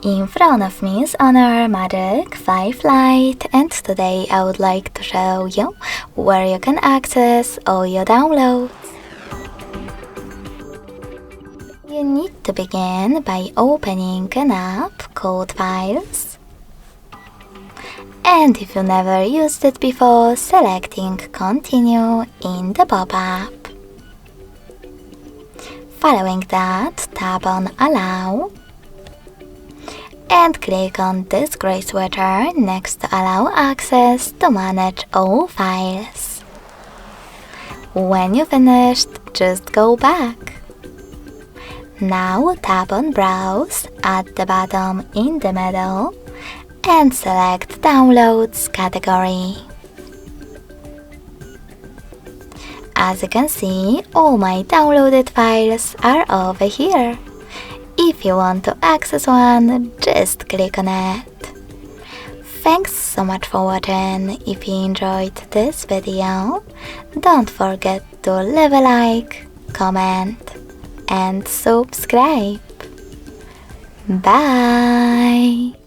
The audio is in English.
In front of me is on our Magic5 Lite, and today I would like to show you where you can access all your downloads. You need to begin by opening an app called Files, and if you never used it before, selecting Continue in the pop-up. Following that, tap on Allow and click on this gray sweater next to allow access to manage all files. When you finished, just go back. Now tap on Browse at the bottom in the middle and select Downloads category. As you can see, all my downloaded files are over here. If you want to access one, just click on it. Thanks so much for watching. If you enjoyed this video, don't forget to leave a like, comment and subscribe. Bye!